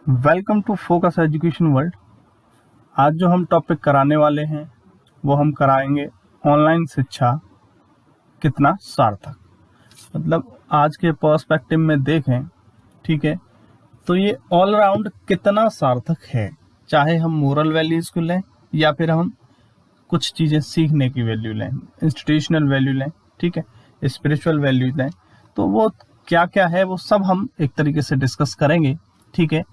Welcome to focus education world. आज जो हम टॉपिक कराने वाले हैं वो हम कराएंगे ऑनलाइन शिक्षा कितना सार्थक। मतलब आज के पर्सपेक्टिव में देखें, ठीक है, तो ये ऑल राउंड कितना सार्थक है। चाहे हम मोरल वैल्यूज़ को लें या फिर हम कुछ चीज़ें सीखने की वैल्यू लें, इंस्टीट्यूशनल वैल्यू लें, ठीक है, स्पिरिचुअल वैल्यू लें, तो वो क्या क्या है वो सब हम एक तरीके से डिस्कस करेंगे, ठीक है।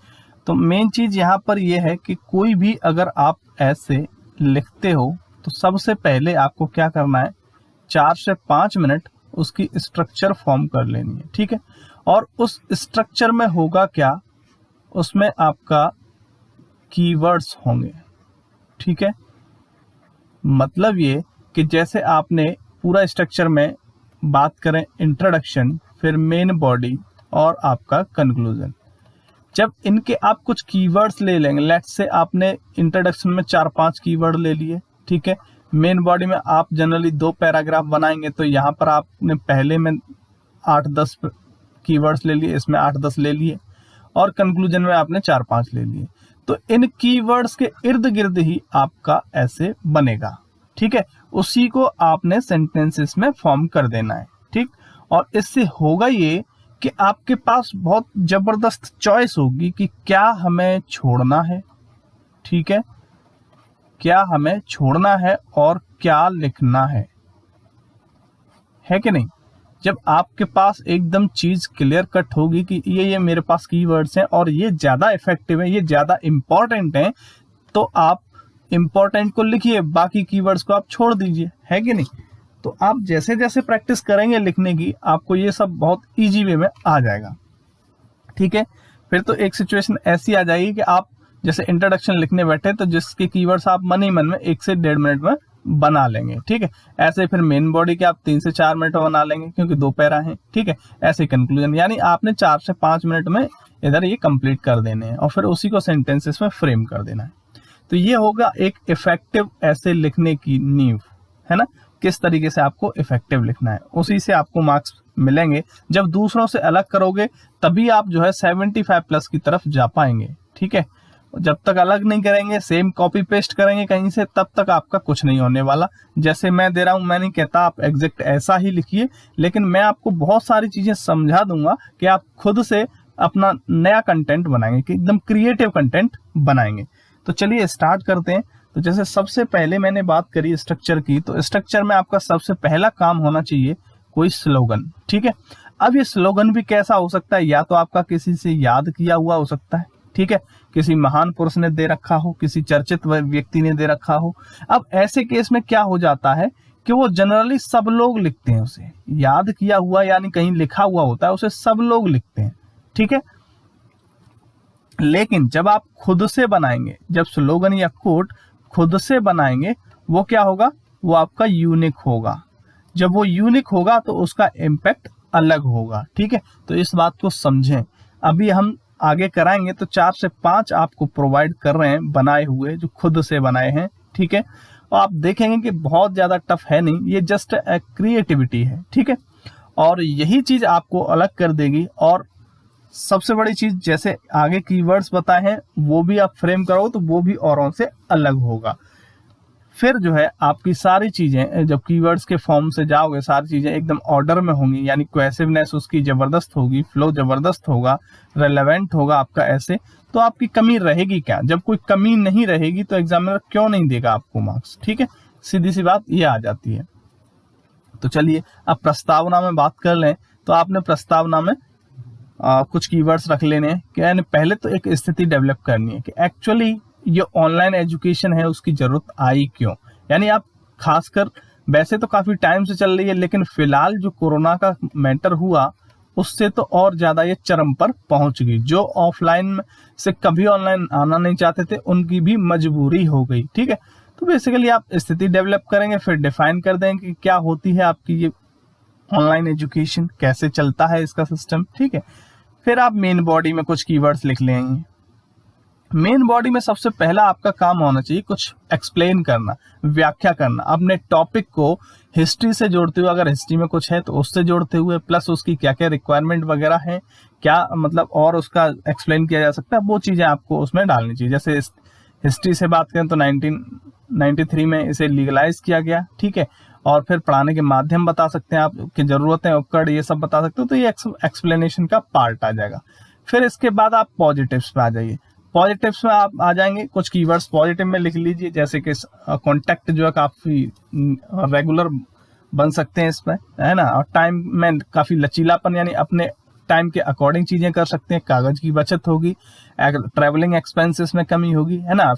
तो मेन चीज़ यहाँ पर यह है कि कोई भी अगर आप ऐसे लिखते हो तो सबसे पहले आपको क्या करना है, 4 से 5 मिनट उसकी स्ट्रक्चर फॉर्म कर लेनी है, ठीक है। और उस स्ट्रक्चर में होगा क्या, उसमें आपका कीवर्ड्स होंगे, ठीक है। मतलब ये कि जैसे आपने पूरा स्ट्रक्चर में बात करें, इंट्रोडक्शन, फिर मेन बॉडी और आपका कंक्लूजन। जब इनके आप कुछ कीवर्ड्स ले लेंगे, लेट्स से आपने इंट्रोडक्शन में 4-5 कीवर्ड ले लिए, ठीक है। मेन बॉडी में आप जनरली 2 पैराग्राफ बनाएंगे तो यहाँ पर आपने पहले में 8-10 कीवर्ड्स ले लिए, इसमें 8-10 ले लिए, और कंक्लूजन में आपने 4-5 ले लिए। तो इन कीवर्ड्स के इर्द गिर्द ही आपका ऐसे बनेगा, ठीक है। उसी को आपने सेंटेंसेस में फॉर्म कर देना है, ठीक। और इससे होगा ये कि आपके पास बहुत जबरदस्त चॉइस होगी कि क्या हमें छोड़ना है, ठीक है, क्या हमें छोड़ना है और क्या लिखना है कि नहीं। जब आपके पास एकदम चीज क्लियर कट होगी कि ये मेरे पास कीवर्ड्स हैं और ये ज्यादा इफेक्टिव है, ये ज्यादा इंपॉर्टेंट है, तो आप इंपॉर्टेंट को लिखिए, बाकी कीवर्ड्स को आप छोड़ दीजिए, है कि नहीं। तो आप जैसे जैसे प्रैक्टिस करेंगे लिखने की, आपको ये सब बहुत इजी वे में आ जाएगा, ठीक है। फिर तो एक सिचुएशन ऐसी आ जाएगी कि आप जैसे इंट्रोडक्शन लिखने बैठे तो जिसके कीवर्ड्स आप मन ही मन में 1 से 1.5 मिनट में बना लेंगे, ठीक है। ऐसे फिर मेन बॉडी के आप 3 से 4 मिनट में बना लेंगे क्योंकि 2 पैरा हैं, ठीक है। ऐसे कंक्लूजन, यानी आपने 4 से 5 मिनट में इधर ये कंप्लीट कर देने हैं और फिर उसी को सेंटेंसेस में फ्रेम कर देना है। तो ये होगा एक इफेक्टिव ऐसे लिखने की नींव, है ना। किस तरीके से आपको इफेक्टिव लिखना है, उसी से आपको मार्क्स मिलेंगे। जब दूसरों से अलग करोगे तभी आप जो है 75+ की तरफ जा पाएंगे, ठीक है। जब तक अलग नहीं करेंगे, सेम कॉपी पेस्ट करेंगे कहीं से, तब तक आपका कुछ नहीं होने वाला। जैसे मैं दे रहा हूं, मैं नहीं कहता आप एग्जैक्ट ऐसा ही लिखिए, लेकिन मैं आपको बहुत सारी चीजें समझा दूंगा कि आप खुद से अपना नया कंटेंट बनाएंगे, कि एकदम क्रिएटिव कंटेंट बनाएंगे। तो चलिए स्टार्ट करते हैं। तो जैसे सबसे पहले मैंने बात करी स्ट्रक्चर की, तो स्ट्रक्चर में आपका सबसे पहला काम होना चाहिए कोई स्लोगन, ठीक है। अब ये स्लोगन भी कैसा हो सकता है, या तो आपका किसी से याद किया हुआ हो सकता है, ठीक है, किसी महान पुरुष ने दे रखा हो, किसी चर्चित व्यक्ति ने दे रखा हो। अब ऐसे केस में क्या हो जाता है कि वो जनरली सब लोग लिखते हैं, उसे याद किया हुआ यानी कहीं लिखा हुआ होता है, उसे सब लोग लिखते हैं, ठीक है। लेकिन जब आप खुद से बनाएंगे, जब स्लोगन या कोट खुद से बनाएंगे, वो क्या होगा, वो आपका यूनिक होगा। जब वो यूनिक होगा तो उसका इम्पैक्ट अलग होगा, ठीक है। तो इस बात को समझें। अभी हम आगे कराएंगे तो 4 से 5 आपको प्रोवाइड कर रहे हैं बनाए हुए, जो खुद से बनाए हैं, ठीक है। और आप देखेंगे कि बहुत ज्यादा टफ है नहीं, ये जस्ट क्रिएटिविटी है, ठीक है। और यही चीज आपको अलग कर देगी। और सबसे बड़ी चीज, जैसे आगे कीवर्ड्स बताए हैं वो भी आप फ्रेम करो तो वो भी औरों से अलग होगा। फिर जो है आपकी सारी चीजें, जब कीवर्ड्स के फॉर्म से जाओगे, सारी चीजें एकदम ऑर्डर में होंगी, यानी क्वेसिवनेस उसकी जबरदस्त होगी, फ्लो जबरदस्त होगा, रेलेवेंट होगा आपका ऐसे। तो आपकी कमी रहेगी क्या, जब कोई कमी नहीं रहेगी तो एग्जामिनर क्यों नहीं देगा आपको मार्क्स, ठीक है। सीधी सी बात ये आ जाती है। तो चलिए अब प्रस्तावना में बात कर लें। तो आपने प्रस्तावना में कुछ कीवर्ड्स रख लेने हैं कि यानी पहले तो एक स्थिति डेवलप करनी है कि एक्चुअली ये ऑनलाइन एजुकेशन है उसकी जरूरत आई क्यों। यानी आप खासकर, वैसे तो काफी टाइम से चल रही है, लेकिन फिलहाल जो कोरोना का मैटर हुआ उससे तो और ज्यादा ये चरम पर पहुंच गई। जो ऑफलाइन से कभी ऑनलाइन आना नहीं चाहते थे उनकी भी मजबूरी हो गई, ठीक है। तो बेसिकली आप स्थिति डेवलप करेंगे, फिर डिफाइन कर देंगे कि क्या होती है आपकी ये ऑनलाइन एजुकेशन, कैसे चलता है इसका सिस्टम, ठीक है। फिर आप मेन बॉडी में कुछ कीवर्ड्स लिख लेंगे। मेन बॉडी में सबसे पहला आपका काम होना चाहिए कुछ एक्सप्लेन करना, व्याख्या करना, अपने टॉपिक को हिस्ट्री से जोड़ते हुए, अगर हिस्ट्री में कुछ है तो उससे जोड़ते हुए, प्लस उसकी क्या क्या रिक्वायरमेंट वगैरह है, क्या मतलब और उसका एक्सप्लेन किया जा सकता है, वो चीज़ें आपको उसमें डालनी चाहिए। जैसे हिस्ट्री से बात करें तो 1993 में इसे लीगलाइज किया गया, ठीक है, और फिर पढ़ाने के माध्यम बता सकते हैं आप कि जरूरतें, उपकरण, ये सब बता सकते हो, तो ये एक्सप्लेनेशन का पार्ट आ जाएगा। फिर इसके बाद आप पॉजिटिव्स पे आ जाइए। पॉजिटिव्स में आप आ जाएंगे, कुछ कीवर्ड्स पॉजिटिव में लिख लीजिए, जैसे कि कॉन्टेक्ट जो है काफ़ी रेगुलर बन सकते हैं इसमें, है ना, और टाइम में काफ़ी लचीलापन, यानी अपने टाइम के अकॉर्डिंग चीज़ें कर सकते हैं, कागज़ की बचत होगी, ट्रैवलिंग एक्सपेंसेस में कमी होगी, है ना,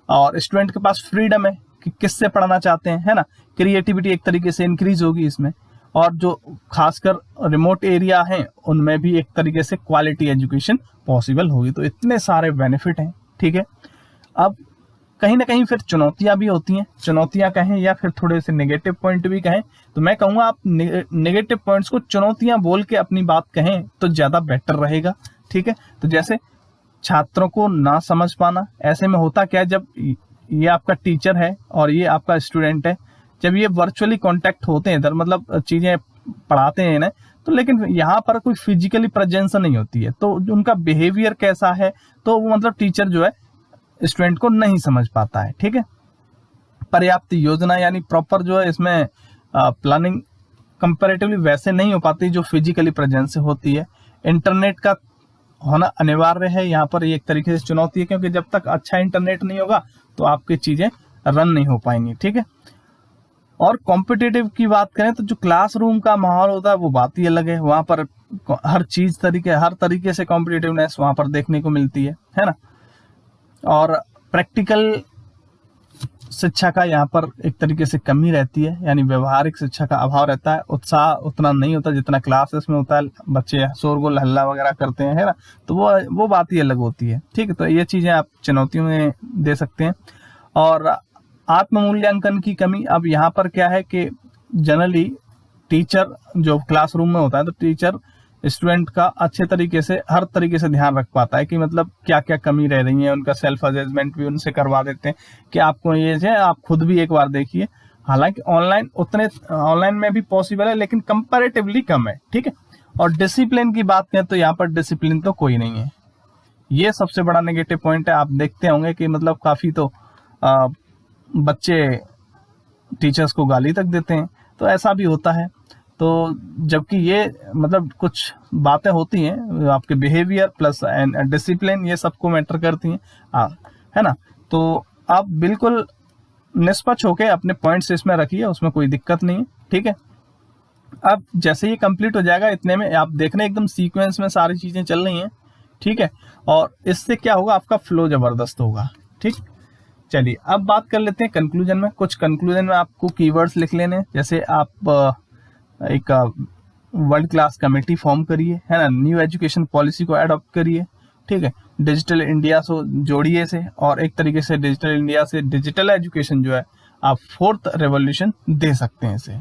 और स्टूडेंट के पास फ्रीडम है कि किससे पढ़ना चाहते हैं, है ना, क्रिएटिविटी एक तरीके से इंक्रीज होगी इसमें, और जो खासकर रिमोट एरिया हैं उनमें भी एक तरीके से क्वालिटी एजुकेशन पॉसिबल होगी। तो इतने सारे बेनिफिट हैं, ठीक है। अब कहीं ना कहीं फिर चुनौतियां भी होती हैं, चुनौतियां कहें या फिर थोड़े से नेगेटिव पॉइंट भी कहें, तो मैं कहूँगा आप नेगेटिव पॉइंट्स को चुनौतियां बोल के अपनी बात कहें तो ज़्यादा बेटर रहेगा, ठीक है। तो जैसे छात्रों को ना समझ पाना, ऐसे में होता क्या है, जब ये आपका टीचर है और ये आपका स्टूडेंट है, जब ये वर्चुअली कांटेक्ट होते हैं इधर, मतलब चीज़ें पढ़ाते हैं ना, तो लेकिन यहाँ पर कोई फिजिकली प्रेजेंस नहीं होती है, तो उनका बिहेवियर कैसा है, तो वो मतलब टीचर जो है स्टूडेंट को नहीं समझ पाता है, ठीक है। पर्याप्त योजना यानी प्रॉपर जो है इसमें प्लानिंग कंपैरेटिवली वैसे नहीं हो पाती जो फिजिकली प्रेजेंस से होती है। इंटरनेट का होना अनिवार्य है यहाँ पर, ये एक तरीके से चुनौती है, क्योंकि जब तक अच्छा इंटरनेट नहीं होगा तो आपकी चीज़ें रन नहीं हो पाएंगी, ठीक है। और कॉम्पिटिटिव की बात करें तो जो क्लासरूम का माहौल होता है वो बात ही अलग है, वहाँ पर हर तरीके से कॉम्पिटिटिवनेस वहाँ पर देखने को मिलती है ना। और प्रैक्टिकल शिक्षा का यहाँ पर एक तरीके से कमी रहती है, यानी व्यवहारिक शिक्षा का अभाव रहता है, उत्साह उतना नहीं होता जितना क्लासेस में होता है, बच्चे शोरगुल हल्ला वगैरह करते हैं, है ना, तो वो बात ही अलग होती है, ठीक है। तो ये चीज़ें आप चुनौतियों में दे सकते हैं। और आत्म मूल्यांकन की कमी, अब यहाँ पर क्या है कि जनरली टीचर जो क्लासरूम में होता है, तो टीचर स्टूडेंट का अच्छे तरीके से हर तरीके से ध्यान रख पाता है कि मतलब क्या क्या कमी रह रही है, उनका सेल्फ असेसमेंट भी उनसे करवा देते हैं कि आपको ये है, आप खुद भी एक बार देखिए। हालांकि ऑनलाइन में भी पॉसिबल है, लेकिन कंपैरेटिवली कम है, ठीक है। और डिसिप्लिन की बात करें तो यहाँ पर डिसिप्लिन तो कोई नहीं है, ये सबसे बड़ा नेगेटिव पॉइंट है। आप देखते होंगे कि मतलब काफ़ी तो बच्चे टीचर्स को गाली तक देते हैं, तो ऐसा भी होता है। तो जबकि ये मतलब कुछ बातें होती हैं, आपके बिहेवियर प्लस डिसिप्लिन ये सबको मैटर करती हैं, है ना। तो आप बिल्कुल निष्पक्ष होकर अपने पॉइंट्स इसमें रखिए, उसमें कोई दिक्कत नहीं है, ठीक है। अब जैसे ये कंप्लीट हो जाएगा, इतने में आप देख रहे हैं एकदम सीक्वेंस में सारी चीज़ें चल रही हैं, ठीक है। और इससे क्या होगा, आपका फ्लो ज़बरदस्त होगा, ठीक। चलिए अब बात कर लेते हैं कंक्लूजन में। कुछ कंक्लूजन में आपको कीवर्ड्स लिख लेने, जैसे आप एक वर्ल्ड क्लास कमेटी फॉर्म करिए, है ना, न्यू एजुकेशन पॉलिसी को अडॉप्ट करिए, ठीक है, डिजिटल इंडिया से जोड़िए से, और एक तरीके से डिजिटल इंडिया से डिजिटल एजुकेशन जो है आप 4th रेवोल्यूशन दे सकते हैं इसे।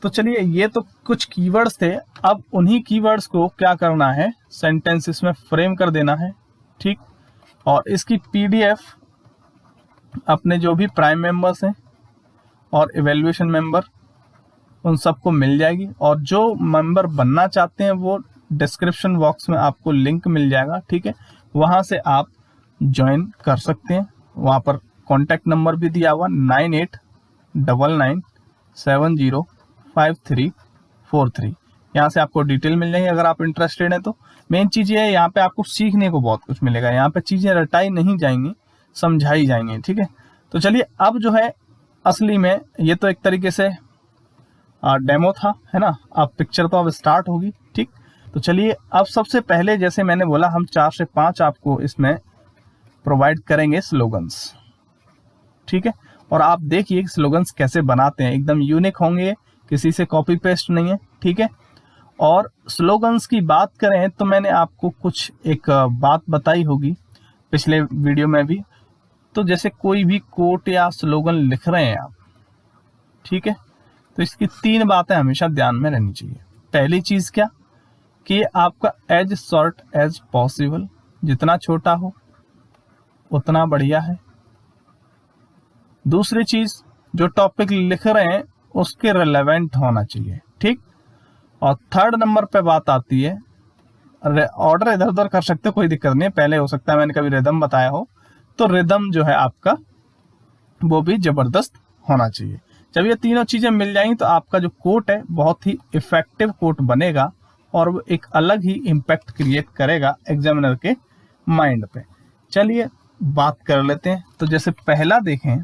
तो चलिए ये तो कुछ कीवर्ड्स थे, अब उन्हीं कीवर्ड्स को क्या करना है, सेंटेंसेस में फ्रेम कर देना है, ठीक। और इसकी PDF अपने जो भी प्राइम मेंबर्स हैं और इवैल्यूएशन मेंबर उन सबको मिल जाएगी, और जो मेंबर बनना चाहते हैं वो डिस्क्रिप्शन बॉक्स में आपको लिंक मिल जाएगा, ठीक है, वहाँ से आप ज्वाइन कर सकते हैं। वहाँ पर कॉन्टैक्ट नंबर भी दिया हुआ 9899705343, यहाँ से आपको डिटेल मिल जाएगी अगर आप इंटरेस्टेड हैं तो। मेन चीज़ ये है, यहाँ पे आपको सीखने को बहुत कुछ मिलेगा, यहाँ पे चीज़ें रटाई नहीं जाएंगी, समझाई जाएंगी, ठीक है। तो चलिए अब जो है असली में, ये तो एक तरीके से डेमो था, है ना, अब पिक्चर तो अब स्टार्ट होगी, ठीक। तो चलिए अब सबसे पहले जैसे मैंने बोला, हम 4 से 5 आपको इसमें प्रोवाइड करेंगे स्लोगन्स, ठीक है। और आप देखिए स्लोगन्स कैसे बनाते हैं, एकदम यूनिक होंगे, किसी से कॉपी पेस्ट नहीं है, ठीक है। और स्लोगन्स की बात करें तो मैंने आपको कुछ एक बात बताई होगी पिछले वीडियो में भी, तो जैसे कोई भी कोट या स्लोगन लिख रहे हैं आप, ठीक है, तो इसकी 3 बातें हमेशा ध्यान में रहनी चाहिए। पहली चीज़ क्या कि आपका एज शॉर्ट एज पॉसिबल, जितना छोटा हो उतना बढ़िया है। दूसरी चीज, जो टॉपिक लिख रहे हैं उसके रिलेवेंट होना चाहिए, ठीक। और थर्ड नंबर पे बात आती है, ऑर्डर इधर उधर कर सकते हो, कोई दिक्कत नहीं है, पहले हो सकता है मैंने कभी रिदम बताया हो, तो रिदम जो है आपका वो भी जबरदस्त होना चाहिए। जब ये तीनों चीजें मिल जाएंगी तो आपका जो कोट है बहुत ही इफेक्टिव कोट बनेगा और वो एक अलग ही इम्पैक्ट क्रिएट करेगा एग्जामिनर के माइंड पे। चलिए बात कर लेते हैं। तो जैसे पहला देखें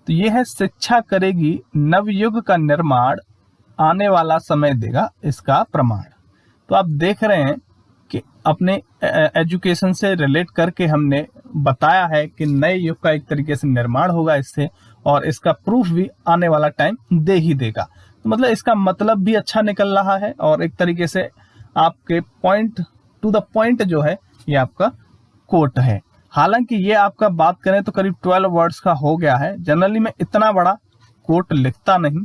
तो ये है, शिक्षा करेगी नवयुग का निर्माण, आने वाला समय देगा इसका प्रमाण। तो आप देख रहे हैं कि अपने एजुकेशन से रिलेट करके हमने बताया है कि नए युग का एक तरीके से निर्माण होगा इससे, और इसका प्रूफ भी आने वाला टाइम दे ही देगा। तो मतलब इसका मतलब भी अच्छा निकल रहा है और एक तरीके से आपके पॉइंट टू द पॉइंट जो है ये आपका कोट है। हालांकि ये आपका बात करें तो करीब 12 वर्ड्स का हो गया है। जनरली मैं इतना बड़ा कोट लिखता नहीं,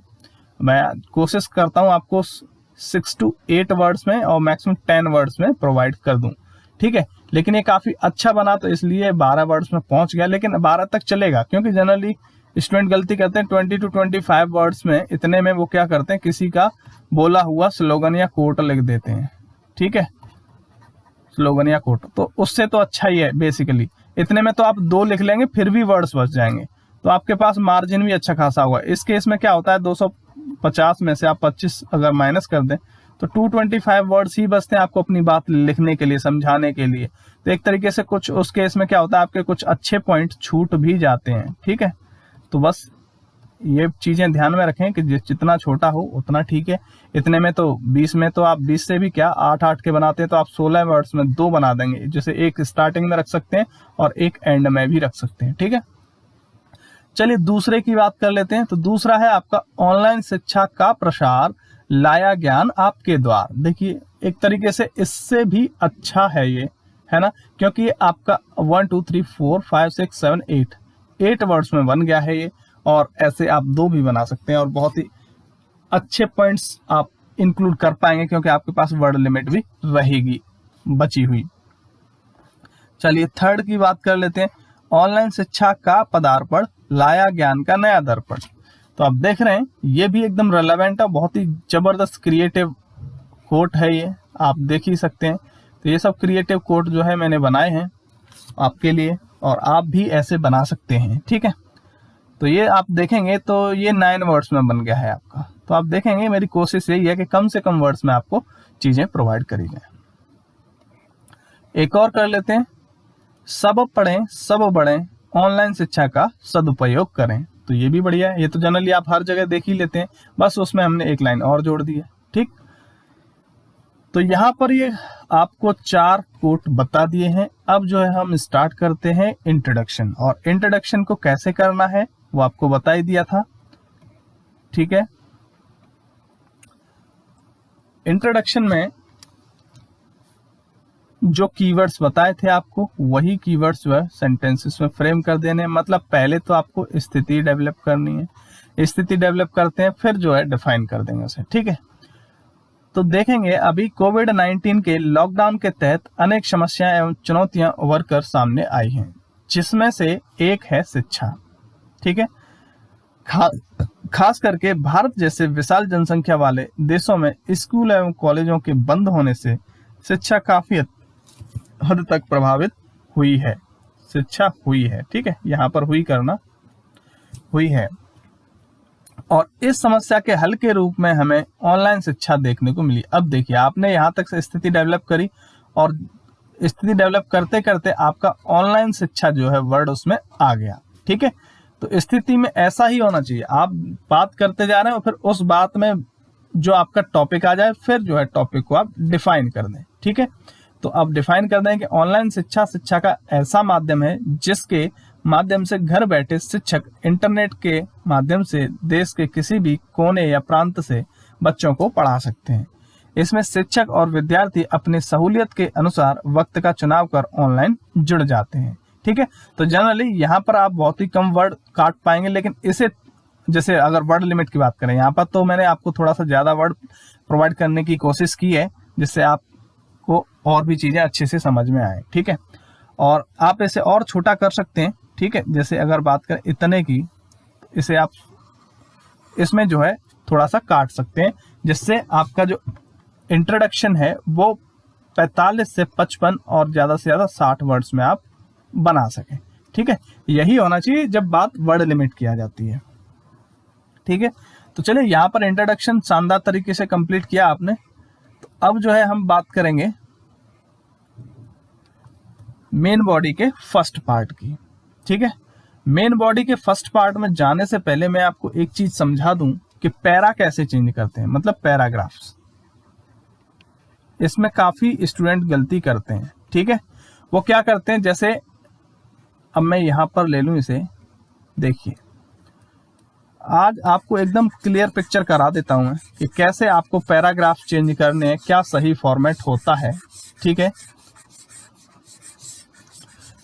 मैं कोशिश करता हूं आपको 6 to 8 वर्ड्स में और मैक्सिमम 10 वर्ड्स में प्रोवाइड कर दूं, ठीक है। लेकिन ये काफी अच्छा बना तो इसलिए 12 वर्ड्स में पहुंच गया, लेकिन 12 तक चलेगा, क्योंकि जनरली स्टूडेंट गलती करते हैं 20 to 25 वर्ड्स में, इतने में वो क्या करते हैं किसी का बोला हुआ स्लोगन या कोट लिख देते हैं, ठीक है, स्लोगन या कोट। तो उससे तो अच्छा ही है, बेसिकली इतने में तो आप 2 लिख लेंगे फिर भी वर्ड्स बच जाएंगे, तो आपके पास मार्जिन भी अच्छा खासा होगा। इस केस में क्या होता है 250 में से आप 25 अगर माइनस कर दें तो 225 वर्ड्स ही बचते हैं आपको अपनी बात लिखने के लिए, समझाने के लिए। तो एक तरीके से कुछ उस केस में क्या होता है आपके कुछ अच्छे पॉइंट छूट भी जाते हैं, ठीक है। तो बस ये चीजें ध्यान में रखें कि जितना छोटा हो उतना ठीक है। इतने में तो 20 में तो आप 20 से भी क्या 8 के बनाते हैं तो आप 16 वर्ड्स में 2 बना देंगे, जैसे एक स्टार्टिंग में रख सकते हैं और एक एंड में भी रख सकते हैं, ठीक है। चलिए दूसरे की बात कर लेते हैं। तो दूसरा है आपका, ऑनलाइन शिक्षा का प्रसार, लाया ज्ञान आपके द्वार। देखिए एक तरीके से इससे भी अच्छा है ये, है ना, क्योंकि आपका 1 2 3 4 5 6 7 8 वर्ड्स में बन गया है ये, और ऐसे आप 2 भी बना सकते हैं और बहुत ही अच्छे पॉइंट्स आप इंक्लूड कर पाएंगे, क्योंकि आपके पास वर्ड लिमिट भी रहेगी बची हुई। चलिए थर्ड की बात कर लेते हैं, ऑनलाइन शिक्षा का पदार्पण, लाया ज्ञान का नया दर्पण। तो आप देख रहे हैं ये भी एकदम रेलेवेंट है, बहुत ही जबरदस्त क्रिएटिव कोट है ये, आप देख ही सकते हैं। तो ये सब क्रिएटिव कोट जो है मैंने बनाए हैं आपके लिए, और आप भी ऐसे बना सकते हैं, ठीक है। तो ये आप देखेंगे तो ये 9 वर्ड्स में बन गया है आपका। तो आप देखेंगे मेरी कोशिश यही है कि कम से कम वर्ड्स में आपको चीजें प्रोवाइड करी जाए। एक और कर लेते हैं, सब पढ़ें सब बढ़ें, ऑनलाइन शिक्षा का सदुपयोग करें। तो ये भी बढ़िया है, ये तो जनरली आप हर जगह देख ही लेते हैं, बस उसमें हमने एक लाइन और जोड़ दी है, ठीक। तो यहाँ पर ये आपको 4 कोट बता दिए हैं। अब जो है हम स्टार्ट करते हैं इंट्रोडक्शन, और इंट्रोडक्शन को कैसे करना है वो आपको बता ही दिया था, ठीक है। इंट्रोडक्शन में जो कीवर्ड्स बताए थे आपको वही कीवर्ड्स जो है सेंटेंसेस में फ्रेम कर देने। मतलब पहले तो आपको स्थिति डेवलप करनी है, स्थिति डेवलप करते हैं फिर जो है डिफाइन कर देंगे उसे, ठीक है। तो देखेंगे अभी कोविड-19 के लॉकडाउन के तहत अनेक समस्याएं एवं चुनौतियां उभर कर सामने आई हैं, जिसमें से एक है शिक्षा, ठीक है। खास करके भारत जैसे विशाल जनसंख्या वाले देशों में स्कूल एवं कॉलेजों के बंद होने से शिक्षा काफी हद तक प्रभावित हुई है, शिक्षा हुई है, ठीक है, यहाँ पर हुई करना हुई है। और इस समस्या के हल के रूप में हमें ऑनलाइन शिक्षा देखने को मिली। अब देखिए आपने यहाँ तक से स्थिति डेवलप करी, और स्थिति डेवलप करते करते आपका ऑनलाइन शिक्षा जो है वर्ड उसमें आ गया, ठीक है। तो स्थिति में ऐसा ही होना चाहिए, आप बात करते जा रहे हैं और फिर उस बात में जो आपका टॉपिक आ जाए फिर जो है टॉपिक को आप डिफाइन कर दें, ठीक है। तो आप डिफाइन कर दें कि ऑनलाइन शिक्षा शिक्षा का ऐसा माध्यम है जिसके माध्यम से घर बैठे शिक्षक इंटरनेट के माध्यम से देश के किसी भी कोने या प्रांत से बच्चों को पढ़ा सकते हैं। इसमें शिक्षक और विद्यार्थी अपनी सहूलियत के अनुसार वक्त का चुनाव कर ऑनलाइन जुड़ जाते हैं, ठीक है। तो जनरली यहाँ पर आप बहुत ही कम वर्ड काट पाएंगे, लेकिन इसे जैसे अगर वर्ड लिमिट की बात करें यहाँ पर तो मैंने आपको थोड़ा सा ज्यादा वर्ड प्रोवाइड करने की कोशिश की है, जिससे आप आपको और भी चीज़ें अच्छे से समझ में आए, ठीक है। और आप इसे और छोटा कर सकते हैं, ठीक है। जैसे अगर बात करें इतने की, इसे आप इसमें जो है थोड़ा सा काट सकते हैं, जिससे आपका जो इंट्रोडक्शन है वो 45 से 55 और ज़्यादा से ज़्यादा 60 वर्ड्स में आप बना सकें, ठीक है। यही होना चाहिए जब बात वर्ड लिमिट की आ जाती है, ठीक है। तो चलिए, यहाँ पर इंट्रोडक्शन शानदार तरीके से कंप्लीट किया आपने। तो अब जो है हम बात करेंगे मेन बॉडी के फर्स्ट पार्ट की, ठीक है। मेन बॉडी के फर्स्ट पार्ट में जाने से पहले मैं आपको एक चीज समझा दूं कि पैरा कैसे चेंज करते हैं, मतलब पैराग्राफ्स। इसमें काफी स्टूडेंट गलती करते हैं, ठीक है। वो क्या करते हैं, जैसे अब मैं यहां पर ले लूं इसे, देखिए आज आपको एकदम क्लियर पिक्चर करा देता हूं मैं कि कैसे आपको पैराग्राफ चेंज करने हैं, क्या सही फॉर्मेट होता है, ठीक है।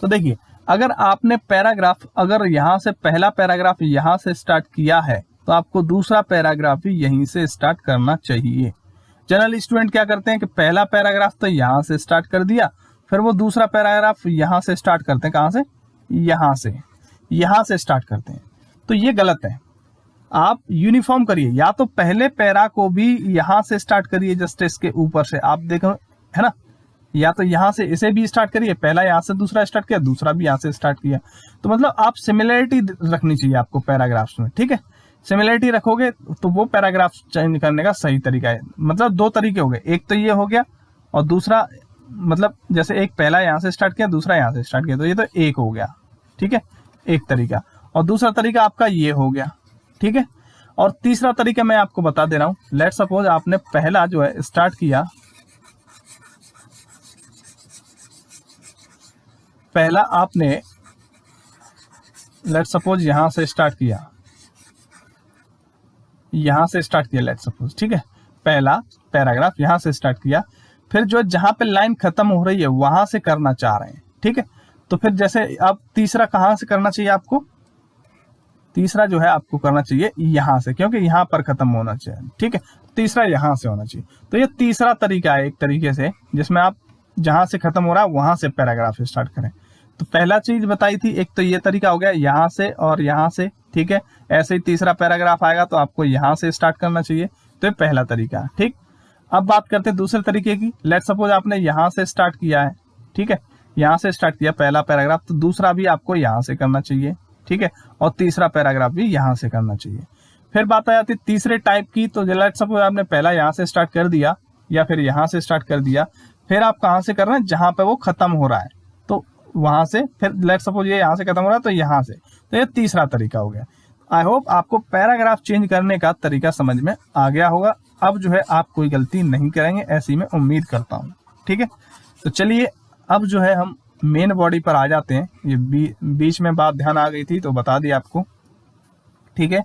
तो देखिए, अगर आपने पैराग्राफ, अगर यहां से पहला पैराग्राफ यहां से स्टार्ट किया है तो आपको दूसरा पैराग्राफ भी यहीं से स्टार्ट करना चाहिए। जनरल स्टूडेंट क्या करते हैं कि पहला पैराग्राफ तो यहां से स्टार्ट कर दिया, फिर वो दूसरा पैराग्राफ यहां से स्टार्ट करते हैं। कहां से? यहां से स्टार्ट करते हैं। तो ये गलत है। आप यूनिफॉर्म करिए, या तो पहले पैरा को भी यहां से स्टार्ट करिए, जस्ट इसके ऊपर से, आप देखो है ना, या तो यहां से इसे भी स्टार्ट करिए, पहला यहां से दूसरा स्टार्ट किया, दूसरा भी यहां से स्टार्ट किया। तो मतलब आप सिमिलरिटी रखनी चाहिए आपको पैराग्राफ्स में, ठीक है। सिमिलरिटी रखोगे तो वो पैराग्राफ चेंज करने का सही तरीका है। मतलब दो तरीके हो गए, एक तो ये हो गया और दूसरा, मतलब जैसे एक पहला यहां से स्टार्ट किया, दूसरा यहां से स्टार्ट किया, तो ये तो एक हो गया, ठीक है, एक तरीका। और दूसरा तरीका आपका ये हो गया, ठीक है। और तीसरा तरीका मैं आपको बता दे रहा हूं। लेट सपोज आपने पहला जो है स्टार्ट किया, पहला आपने लेट सपोज यहां से स्टार्ट किया, लेट सपोज, ठीक है। पहला पैराग्राफ यहां से स्टार्ट किया, फिर जो जहां पे लाइन खत्म हो रही है वहां से करना चाह रहे हैं, ठीक है। तो फिर जैसे अब तीसरा कहां से करना चाहिए आपको? तीसरा जो है आपको करना चाहिए यहां से, क्योंकि यहां पर खत्म होना चाहिए, ठीक है। तीसरा यहां से होना चाहिए। तो ये तीसरा तरीका है एक तरीके से, जिसमें आप जहां से खत्म हो रहा है वहां से पैराग्राफ स्टार्ट करें। तो पहला चीज बताई थी, एक तो ये तरीका हो गया यहां से और यहां से, ठीक है। ऐसे ही तीसरा पैराग्राफ आएगा तो आपको यहां से स्टार्ट करना चाहिए। तो ये पहला तरीका, ठीक। अब बात करते हैं दूसरे तरीके की। लेट सपोज आपने यहां से स्टार्ट किया है, ठीक है, यहां से स्टार्ट किया पहला पैराग्राफ, तो दूसरा भी आपको यहां से करना चाहिए, ठीक है। और तीसरा पैराग्राफ भी यहां से करना चाहिए। फिर बात आ जाती है तीसरे टाइप की। तो लेट सपोज आपने पहला यहां से स्टार्ट कर दिया या फिर यहां से स्टार्ट कर दिया, फिर आप कहां से कर रहे हैं? जहां पे वो खत्म हो रहा है, तो वहां से। फिर लेट सपोज ये यहां से खत्म हो रहा है तो यहां से। तो ये तीसरा तरीका हो गया। आई होप आपको पैराग्राफ चेंज करने का तरीका समझ में आ गया होगा। अब जो है आप कोई गलती नहीं करेंगे, ऐसी मैं उम्मीद करता हूं, ठीक है। तो चलिए, अब जो है हम मेन बॉडी पर आ जाते हैं। ये बीच में बात ध्यान आ गई थी तो बता दी आपको, ठीक है।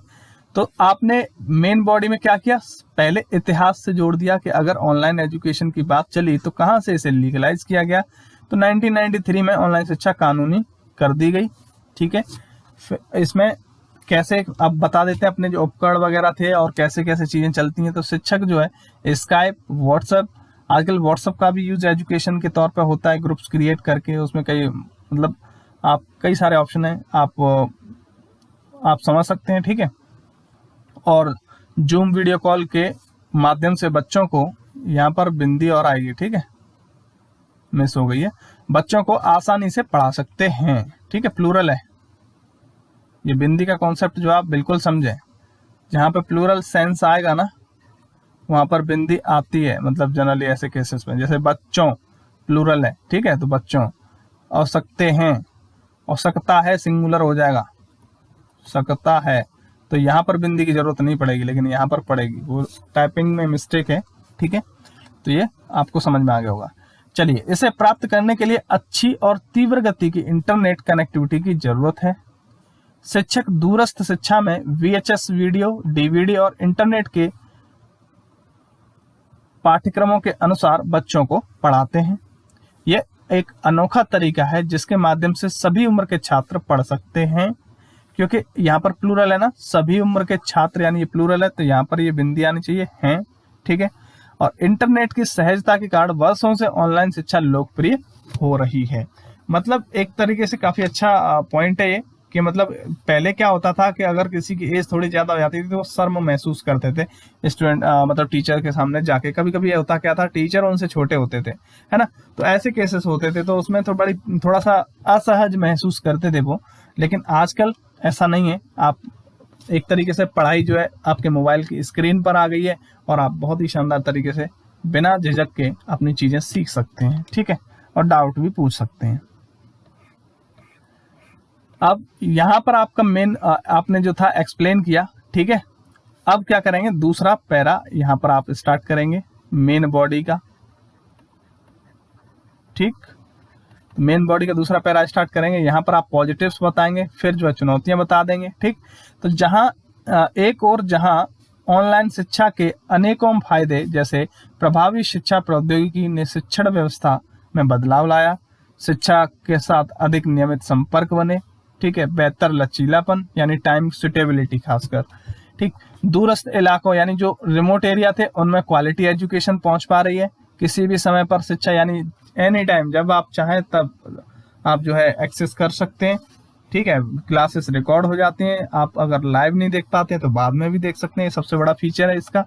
तो आपने मेन बॉडी में क्या किया? पहले इतिहास से जोड़ दिया कि अगर ऑनलाइन एजुकेशन की बात चली तो कहां से इसे लीगलाइज किया गया। तो 1993 में ऑनलाइन शिक्षा कानूनी कर दी गई, ठीक है। इसमें कैसे अब बता देते हैं अपने जो उपकरण वगैरह थे और कैसे कैसे चीजें चलती हैं। तो शिक्षक जो है स्काइप, व्हाट्सएप, आजकल व्हाट्सएप का भी यूज एजुकेशन के तौर पे होता है, ग्रुप्स क्रिएट करके। उसमें कई, मतलब आप कई सारे ऑप्शन हैं, आप समझ सकते हैं, ठीक है। और जूम वीडियो कॉल के माध्यम से बच्चों को, यहाँ पर बिंदी और आएगी, ठीक है, मिस हो गई है, बच्चों को आसानी से पढ़ा सकते हैं, ठीक है। प्लूरल है ये बिंदी का कॉन्सेप्ट, जो आप बिल्कुल समझें। जहां पे प्लूरल सेंस आएगा ना, वहां पर बिंदी आती है। मतलब जनरली ऐसे केसेस में, जैसे बच्चों प्लूरल है, ठीक है, तो बच्चों। और सकते हैं, और सकता है सिंगुलर हो जाएगा, सकता है, तो यहाँ पर बिंदी की जरूरत नहीं पड़ेगी, लेकिन यहाँ पर पड़ेगी। वो टाइपिंग में मिस्टेक है, ठीक है। तो ये आपको समझ में आ गया होगा। चलिए, इसे प्राप्त करने के लिए अच्छी और तीव्र गति की इंटरनेट कनेक्टिविटी की जरूरत है। शिक्षक दूरस्थ शिक्षा में VHS वीडियो, DVD और इंटरनेट के पाठ्यक्रमों के अनुसार बच्चों को पढ़ाते हैं। यह एक अनोखा तरीका है जिसके माध्यम से सभी उम्र के छात्र पढ़ सकते हैं। क्योंकि यहाँ पर प्लूरल है ना, सभी उम्र के छात्र, यानी ये प्लूरल है, तो यहाँ पर ये बिंदी आनी चाहिए हैं, ठीक है। और इंटरनेट की सहजता के कारण वर्षों से ऑनलाइन शिक्षा लोकप्रिय हो रही है। मतलब एक तरीके से काफी अच्छा पॉइंट है ये कि मतलब पहले क्या होता था कि अगर किसी की एज थोड़ी ज्यादा हो जाती थी तो वो शर्म महसूस करते थे स्टूडेंट मतलब टीचर के सामने जाके। कभी कभी होता क्या था, टीचर उनसे छोटे होते थे, है ना, तो ऐसे केसेस होते थे, तो उसमें थोड़ा सा असहज महसूस करते थे वो। लेकिन आजकल ऐसा नहीं है। आप एक तरीके से पढ़ाई जो है आपके मोबाइल की स्क्रीन पर आ गई है और आप बहुत ही शानदार तरीके से बिना झिझक के अपनी चीजें सीख सकते हैं, ठीक है, और डाउट भी पूछ सकते हैं। अब यहाँ पर आपका मेन आपने जो था एक्सप्लेन किया, ठीक है। अब क्या करेंगे, दूसरा पैरा यहाँ पर आप स्टार्ट करेंगे मेन बॉडी का, ठीक। मेन बॉडी का दूसरा पैरा स्टार्ट करेंगे। यहाँ पर आप पॉजिटिव्स बताएंगे, फिर जो है चुनौतियां बता देंगे, ठीक। तो जहाँ एक और जहाँ ऑनलाइन शिक्षा के अनेकों फायदे जैसे प्रभावी शिक्षा प्रौद्योगिकी ने शिक्षण व्यवस्था में बदलाव लाया, शिक्षा के साथ अधिक नियमित संपर्क बने, ठीक है, बेहतर लचीलापन यानी टाइम सुटेबिलिटी खासकर, ठीक, दूरस्थ इलाकों यानी जो रिमोट एरिया थे उनमें क्वालिटी एजुकेशन पहुंच पा रही है, किसी भी समय पर शिक्षा यानी एनी टाइम जब आप चाहें तब आप जो है एक्सेस कर सकते हैं, ठीक है। क्लासेस रिकॉर्ड हो जाती हैं, आप अगर लाइव नहीं देख पाते तो बाद में भी देख सकते हैं, सबसे बड़ा फीचर है इसका।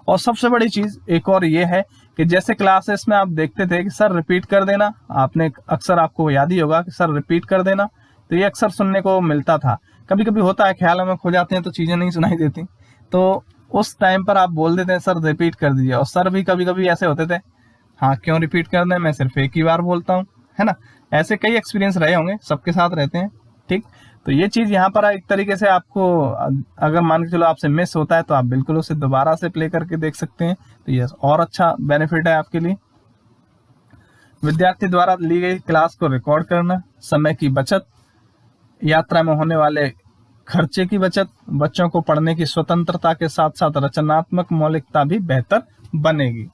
और सबसे बड़ी चीज एक और ये है कि जैसे क्लासेस में आप देखते थे कि सर रिपीट कर देना, आपने अक्सर आपको याद ही होगा कि सर रिपीट कर देना, तो ये अक्सर सुनने को मिलता था। कभी कभी होता है ख्यालों में खो जाते हैं तो चीजें नहीं सुनाई देती, तो उस टाइम पर आप बोल देते हैं सर रिपीट कर दीजिए, और सर भी कभी कभी ऐसे होते थे, हाँ क्यों रिपीट कर दें, मैं सिर्फ एक ही बार बोलता हूँ, है ना। ऐसे कई एक्सपीरियंस रहे होंगे, सबके साथ रहते हैं, ठीक। तो ये चीज यहाँ पर एक तरीके से आपको अगर मान के चलो आपसे मिस होता है तो आप बिल्कुल उसे दोबारा से प्ले करके देख सकते हैं, तो ये और अच्छा बेनिफिट है आपके लिए। विद्यार्थी द्वारा ली गई क्लास को रिकॉर्ड करना, समय की बचत, यात्रा में होने वाले खर्चे की बचत, बच्चों को पढ़ने की स्वतंत्रता के साथ साथ रचनात्मक मौलिकता भी बेहतर बनेगी।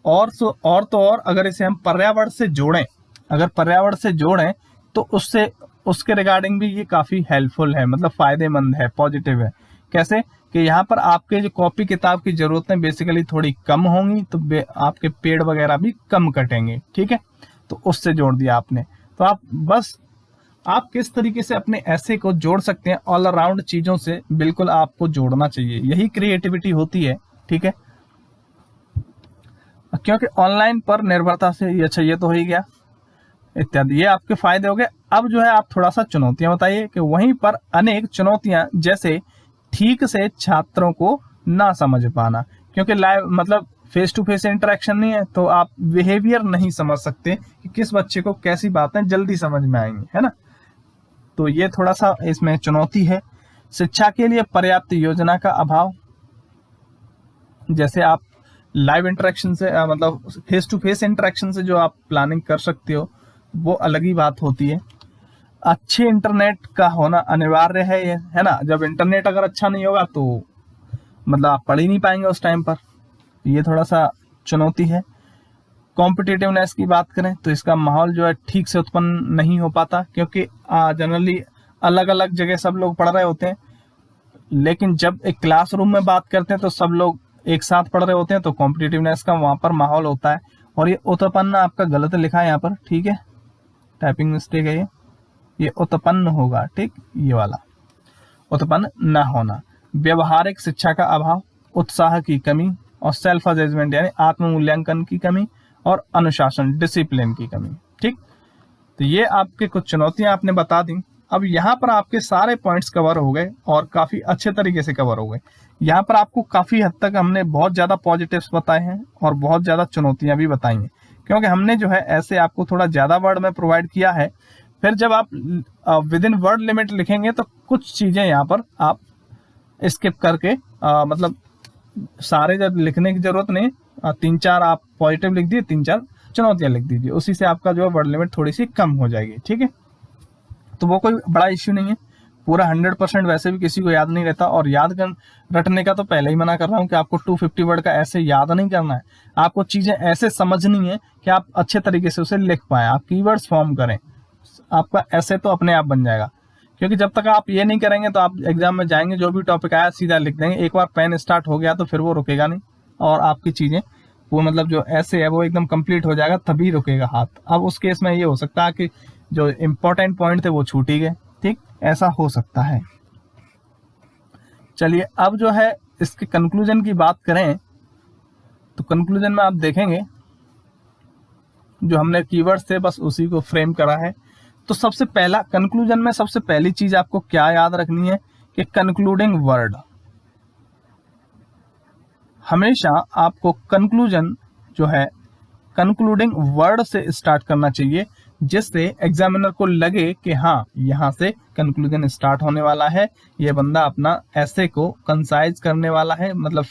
और तो और अगर इसे हम पर्यावरण से जोड़ें, अगर पर्यावरण से जोड़ें तो उससे उसके रिगार्डिंग भी ये काफी हेल्पफुल है, मतलब फायदेमंद है, पॉजिटिव है। कैसे कि यहाँ पर आपके जो कॉपी किताब की जरूरतें बेसिकली थोड़ी कम होंगी, तो आपके पेड़ वगैरह भी कम कटेंगे, ठीक है, तो उससे जोड़ दिया आपने। तो आप बस आप किस तरीके से अपने ऐसे को जोड़ सकते हैं, ऑल अराउंड चीजों से बिल्कुल आपको जोड़ना चाहिए, यही क्रिएटिविटी होती है, ठीक है। क्योंकि ऑनलाइन पर निर्भरता से ये अच्छा, ये तो हो ही गया इत्यादि, ये आपके फायदे हो गए। अब जो है आप थोड़ा सा चुनौतियां बताइए कि वहीं पर अनेक चुनौतियां जैसे ठीक से छात्रों को ना समझ पाना, क्योंकि लाइव मतलब फेस टू फेस इंटरेक्शन नहीं है, तो आप बिहेवियर नहीं समझ सकते कि किस बच्चे को कैसी बातें जल्दी समझ में आएंगी, है ना। तो ये थोड़ा सा इसमें चुनौती है। शिक्षा के लिए पर्याप्त योजना का अभाव, जैसे आप लाइव इंटरेक्शन से मतलब फेस टू फेस इंटरेक्शन से जो आप प्लानिंग कर सकते हो वो अलग ही बात होती है। अच्छे इंटरनेट का होना अनिवार्य है, ये है ना। जब इंटरनेट अगर अच्छा नहीं होगा तो मतलब आप पढ़ ही नहीं पाएंगे उस टाइम पर, ये थोड़ा सा चुनौती है। कॉम्पिटिटिवनेस की बात करें तो इसका माहौल जो है ठीक से उत्पन्न नहीं हो पाता, क्योंकि जनरली अलग अलग जगह सब लोग पढ़ रहे होते हैं, लेकिन जब एक क्लासरूम में बात करते हैं तो सब लोग एक साथ पढ़ रहे होते हैं, तो कॉम्पिटिटिवनेस का वहां पर माहौल होता है। और ये उत्पन्न आपका गलत लिखा है यहाँ पर, ठीक है, टाइपिंग मिस्टेक है ये उत्पन्न होगा, ठीक, ये वाला उत्पन्न न होना। व्यवहारिक शिक्षा का अभाव, उत्साह की कमी और सेल्फ असेसमेंट यानी आत्म मूल्यांकन की कमी और अनुशासन डिसिप्लिन की कमी, ठीक। तो ये आपके कुछ चुनौतियां आपने बता दी। अब यहाँ पर आपके सारे पॉइंट्स कवर हो गए और काफी अच्छे तरीके से कवर हो गए। यहाँ पर आपको काफी हद तक हमने बहुत ज्यादा पॉजिटिव्स बताए हैं और बहुत ज्यादा चुनौतियां भी बताई हैं, क्योंकि हमने जो है ऐसे आपको थोड़ा ज्यादा वर्ड में प्रोवाइड किया है। फिर जब आप विद इन वर्ड लिमिट लिखेंगे तो कुछ चीजें यहाँ पर आप स्किप करके मतलब सारे जब लिखने की जरूरत नहीं, 3-4 आप पॉजिटिव लिख दिए, 3-4 चुनौतियां लिख दीजिए, उसी से आपका जो है वर्ड लिमिट थोड़ी सी कम हो जाएगी, ठीक है। तो वो कोई बड़ा इश्यू नहीं है, पूरा 100% वैसे भी किसी को याद नहीं रहता। और रटने का तो पहले ही मना कर रहा हूँ कि आपको 250 वर्ड का ऐसे याद नहीं करना है, आपको चीजें ऐसे समझनी है कि आप अच्छे तरीके से उसे लिख पाए, आप कीवर्ड्स फॉर्म करें, आपका ऐसे तो अपने आप बन जाएगा। क्योंकि जब तक आप ये नहीं करेंगे तो आप एग्जाम में जाएंगे, जो भी टॉपिक आया सीधा लिख देंगे, एक बार पेन स्टार्ट हो गया तो फिर वो रुकेगा नहीं और आपकी चीजें वो मतलब जो ऐसे है वो एकदम कंप्लीट हो जाएगा तभी रुकेगा हाथ। अब उस केस में ये हो सकता है कि जो इंपॉर्टेंट पॉइंट थे वो छूट ही गए, ठीक, ऐसा हो सकता है। चलिए अब जो है इसके कंक्लूजन की बात करें तो कंक्लूजन में आप देखेंगे जो हमने कीवर्ड्स थे बस उसी को फ्रेम करा है। तो सबसे पहला कंक्लूजन में सबसे पहली चीज आपको क्या याद रखनी है कि कंक्लूडिंग वर्ड, हमेशा आपको कंक्लूजन जो है कंक्लूडिंग वर्ड से स्टार्ट करना चाहिए, जिससे एग्जामिनर को लगे कि हाँ यहाँ से कंक्लूजन स्टार्ट होने वाला है, ये बंदा अपना ऐसे को कंसाइज करने वाला है, मतलब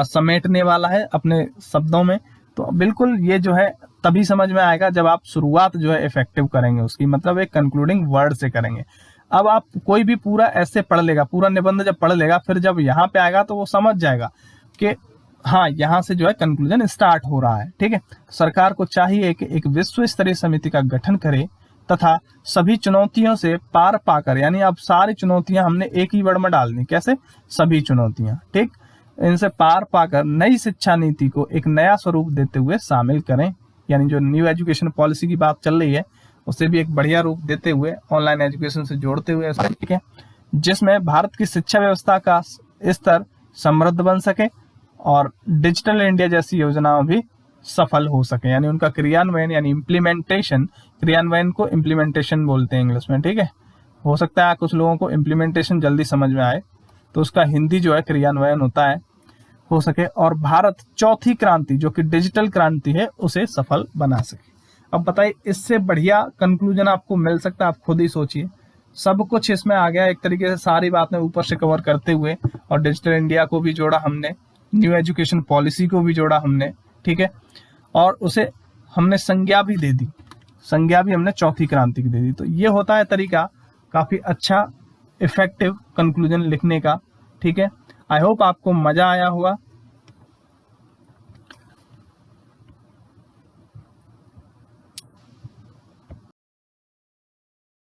समेटने वाला है अपने शब्दों में। तो बिल्कुल ये जो है तभी समझ में आएगा जब आप शुरुआत जो है इफेक्टिव करेंगे उसकी, मतलब एक कंक्लूडिंग वर्ड से करेंगे। अब आप कोई भी पूरा ऐसे पढ़ लेगा, पूरा निबंध जब पढ़ लेगा, फिर जब यहाँ पे आएगा तो वो समझ जाएगा कि हाँ यहाँ से जो है कंक्लूजन स्टार्ट हो रहा है, ठीक है। सरकार को चाहिए कि एक विश्व स्तरीय समिति का गठन करे तथा सभी चुनौतियों से पार पाकर, यानी अब सारी चुनौतियां हमने एक ही वर्ड में डाल दी, कैसे, सभी चुनौतियां, ठीक, इनसे पार पाकर नई शिक्षा नीति को एक नया स्वरूप देते हुए शामिल करें, यानी जो न्यू एजुकेशन पॉलिसी की बात चल रही है उसे भी एक बढ़िया रूप देते हुए ऑनलाइन एजुकेशन से जोड़ते हुए, ठीक है, जिसमें भारत की शिक्षा व्यवस्था का स्तर समृद्ध बन सके और डिजिटल इंडिया जैसी योजनाओं भी सफल हो सके, यानी उनका क्रियान्वयन, यानी इम्प्लीमेंटेशन, क्रियान्वयन को इम्प्लीमेंटेशन बोलते हैं इंग्लिश में, ठीक है। हो सकता है कुछ लोगों को इम्प्लीमेंटेशन जल्दी समझ में आए तो उसका हिंदी जो है क्रियान्वयन होता है, हो सके, और भारत चौथी क्रांति जो कि डिजिटल क्रांति है उसे सफल बना सके। अब बताइए इससे बढ़िया कंक्लूजन आपको मिल सकता है, आप खुद ही सोचिए। सब कुछ इसमें आ गया एक तरीके से, सारी बातें ऊपर से कवर करते हुए, और डिजिटल इंडिया को भी जोड़ा हमने, न्यू एजुकेशन पॉलिसी को भी जोड़ा हमने, ठीक है, और उसे हमने संज्ञा भी दे दी, संज्ञा भी हमने चौथी क्रांति की दे दी। तो ये होता है तरीका काफी अच्छा इफेक्टिव कंक्लूजन लिखने का, ठीक है। आई होप आपको मजा आया होगा।